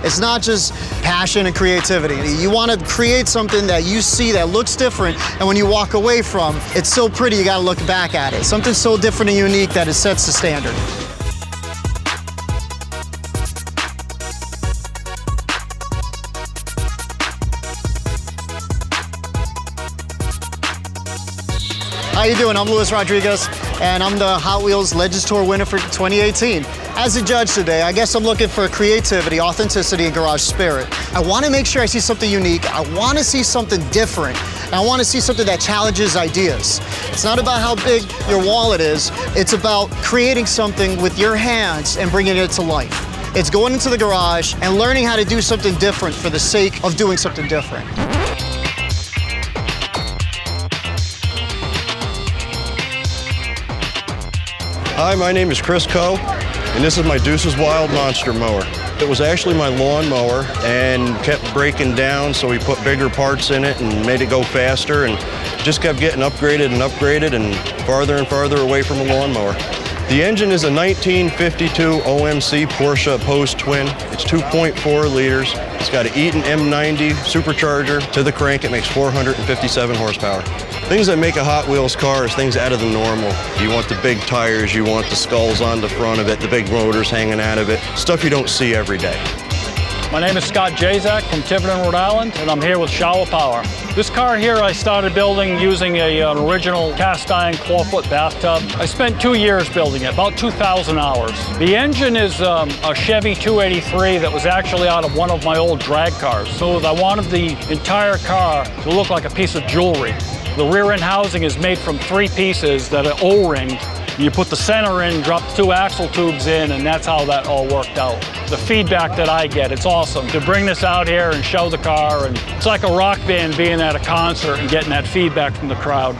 It's not just passion and creativity. You want to create something that you see that looks different, and when you walk away from, it's so pretty you got to look back at it. Something so different and unique that it sets the standard. How you doing? I'm Luis Rodriguez, and I'm the Hot Wheels Legends Tour winner for 2018. As a judge today, I guess I'm looking for creativity, authenticity, and garage spirit. I want to make sure I see something unique. I want to see something different. And I want to see something that challenges ideas. It's not about how big your wallet is. It's about creating something with your hands and bringing it to life. It's going into the garage and learning how to do something different for the sake of doing something different. Hi, my name is Chris Coe, and this is my Deuces Wild Monster mower. It was actually my lawn mower and kept breaking down, so we put bigger parts in it and made it go faster, and just kept getting upgraded and farther away from a lawn mower. The engine is a 1952 OMC Porsche Post Twin. It's 2.4 liters. It's got an Eaton M90 supercharger to the crank. It makes 457 horsepower. Things that make a Hot Wheels car is things out of the normal. You want the big tires, you want the skulls on the front of it, the big motors hanging out of it, stuff you don't see every day. My name is Scott Jazak from Tiverton, Rhode Island, and I'm here with Shower Power. This car here I started building using an original cast iron clawfoot bathtub. I spent 2 years building it, about 2,000 hours. The engine is a Chevy 283 that was actually out of one of my old drag cars. So I wanted the entire car to look like a piece of jewelry. The rear end housing is made from 3 pieces that are O-ringed. You put the center in, drop 2 axle tubes in, and that's how that all worked out. The feedback that I get, it's awesome to bring this out here and show the car, and it's like a rock band being at a concert and getting that feedback from the crowd.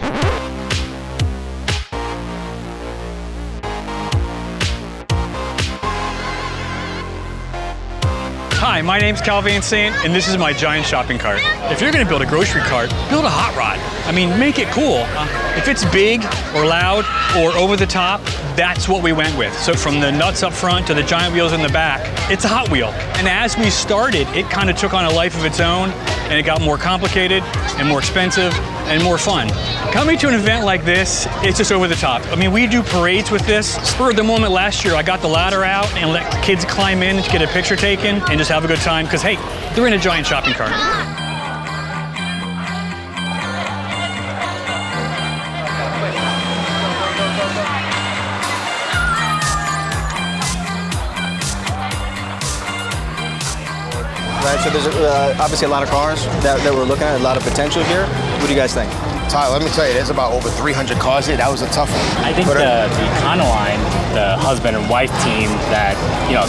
Hi, my name's Cal Van Sant, and this is my giant shopping cart. If you're gonna build a grocery cart, build a hot rod. I mean, make it cool. If it's big or loud or over the top, that's what we went with. So from the nuts up front to the giant wheels in the back, it's a Hot Wheel. And as we started, it kind of took on a life of its own, and it got more complicated and more expensive and more fun. Coming to an event like this, it's just over the top. I mean, we do parades with this. Spur of the moment last year, I got the ladder out and let the kids climb in to get a picture taken and just have a good time, because hey, they're in a giant shopping cart. Right, so there's obviously a lot of cars that we're looking at, a lot of potential here. What do you guys think? Tyler, let me tell you, there's about over 300 cars here. That was a tough one. I think the Econoline, the husband and wife team that,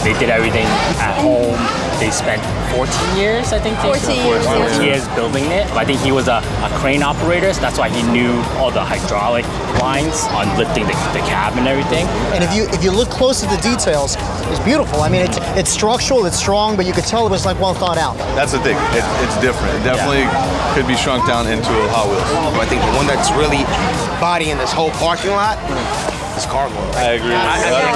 they did everything at home. They spent 14 years, I think. 14 years building it. I think he was a crane operator, so that's why he knew all the hydraulic lines on lifting the cab and everything. And if you look close at the details, it's beautiful. I mean, it's structural, it's strong, but you could tell it was like well thought out. That's the thing. It's different. It definitely could be shrunk down into a Hot Wheels. I think the one that's really bodying this whole parking lot is Cargoil. I agree.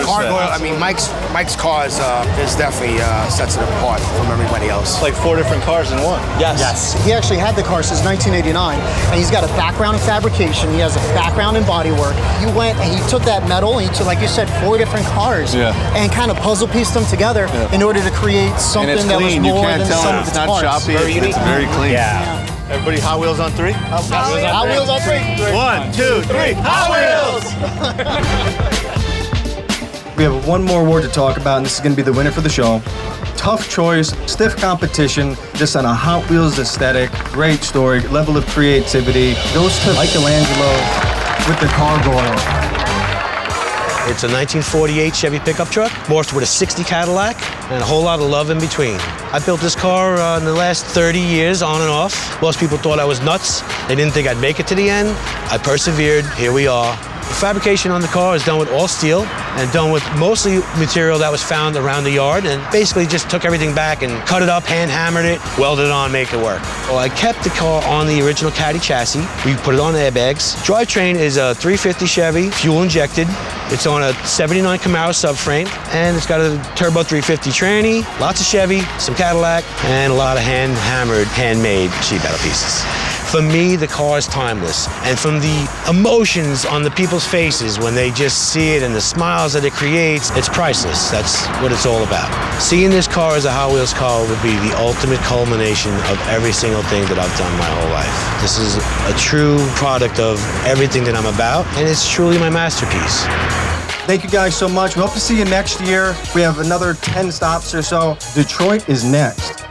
Cargoil, I mean, Mike's cars is definitely sets it apart from everybody else. It's like 4 different cars in one. Yes. He actually had the car since 1989, and he's got a background in fabrication. He has a background in bodywork. He went and he took that metal and he took, like you said, 4 different cars and kind of puzzle pieced them together in order to create something that was more than the sum of its parts. It's not choppy. It's very clean. Yeah. Everybody, Hot Wheels on 3? Hot Wheels on 3. 1, 2, 3. Hot Wheels! We have one more award to talk about, and this is going to be the winner for the show. Tough choice, stiff competition, just on a Hot Wheels aesthetic, great story, level of creativity. Goes to Michelangelo with the Cargoil. It's a 1948 Chevy pickup truck, morphed with a 60 Cadillac, and a whole lot of love in between. I built this car in the last 30 years, on and off. Most people thought I was nuts. They didn't think I'd make it to the end. I persevered. Here we are. Fabrication on the car is done with all steel and done with mostly material that was found around the yard, and basically just took everything back and cut it up, hand hammered it, welded it on, make it work. Well, I kept the car on the original Caddy chassis. We put it on airbags. Drivetrain is a 350 Chevy, fuel injected. It's on a 79 Camaro subframe, and it's got a turbo 350 tranny, lots of Chevy, some Cadillac, and a lot of hand-hammered, handmade sheet metal pieces. For me, the car is timeless. And from the emotions on the people's faces when they just see it and the smiles that it creates, it's priceless. That's what it's all about. Seeing this car as a Hot Wheels car would be the ultimate culmination of every single thing that I've done my whole life. This is a true product of everything that I'm about, and it's truly my masterpiece. Thank you guys so much. We hope to see you next year. We have another 10 stops or so. Detroit is next.